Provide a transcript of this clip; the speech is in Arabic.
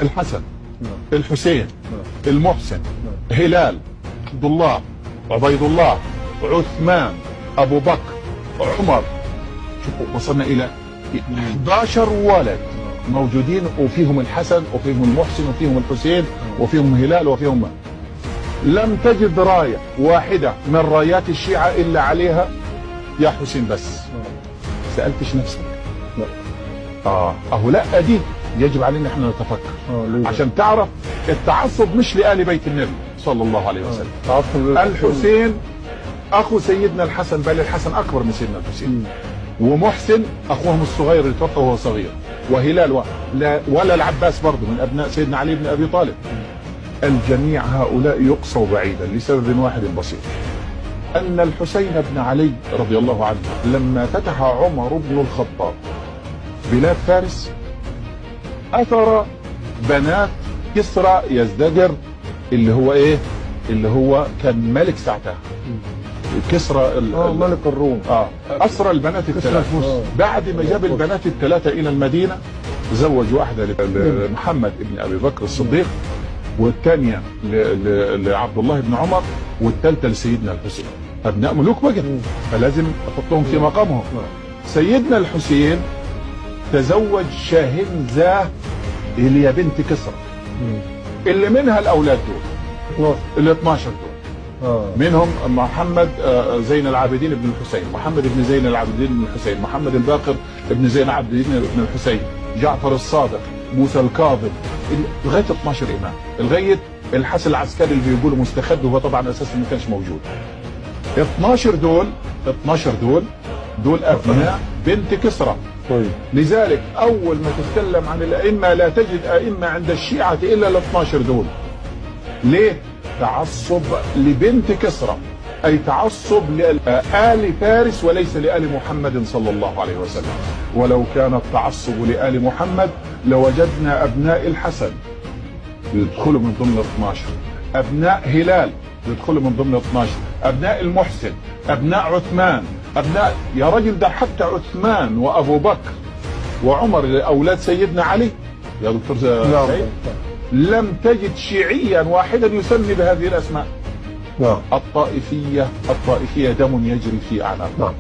الحسن، الحسين، المحسن، هلال، عبد الله، عبيد الله، عثمان، ابو بكر، عمر. شوفوا وصلنا الى 11 ولد موجودين، وفيهم الحسن وفيهم المحسن وفيهم الحسين وفيهم هلال وفيهم. لم تجد رايه واحده من رايات الشيعه الا عليها يا حسين بس. سالتش نفسك؟ لا. اهو لا، دي يجب علينا احنا نتفكر عشان تعرف التعصب مش لآل بيت النبي صلى الله عليه وسلم. الحسين اخو سيدنا الحسن، بل الحسن اكبر من سيدنا الحسين، ومحسن اخوهم الصغير اللي توفى وهو صغير، وهلال ولا العباس برضه من ابناء سيدنا علي بن ابي طالب. الجميع هؤلاء يقصوا بعيدا لسبب واحد بسيط، ان الحسين بن علي رضي الله عنه لما فتح عمر بن الخطاب بلاد فارس اثر بنات كسرى يزدجر اللي هو ايه، اللي هو كان ملك ساعتها، كسرى ملك الروم. اسرى البنات الثلاثه. بعد ما جاب البنات الثلاثه الى المدينه زوج واحده لمحمد بن ابي بكر الصديق، والثانيه لعبد الله بن عمر، والثالثه لسيدنا الحسين. ابناء ملوك بقى، فلازم احطهم في مقامهم. سيدنا الحسين تزوج شاهنزاه اللي هي بنت كسرى، اللي منها الاولاد دول ال 12 دول. منهم محمد زين العابدين بن الحسين، محمد بن زين العابدين بن الحسين، محمد الباقر بن زين العابدين بن الحسين، جعفر الصادق، موسى الكاظم، لغايه 12 امام، لغايه الحسن العسكري اللي بيقولوا مستخد، وهو طبعا اساسا ما كانش موجود. 12 دول ابناء بنت كسرى. طيب. لذلك اول ما تتكلم عن الائمه لا تجد ائمه عند الشيعه الا ال 12 دول. ليه؟ تعصب لبنت كسرى، اي تعصب لآل فارس وليس لآل محمد صلى الله عليه وسلم. ولو كان التعصب لآل محمد لوجدنا ابناء الحسن يدخلوا من ضمن 12، ابناء هلال يدخلوا من ضمن 12، ابناء المحسن، ابناء عثمان، ابناء يا رجل ده حتى عثمان وابو بكر وعمر اولاد سيدنا علي يا دكتور سعيد. لم تجد شيعيا واحدا يسمي بهذه الاسماء. الطائفيه دم يجري في اعناقهم.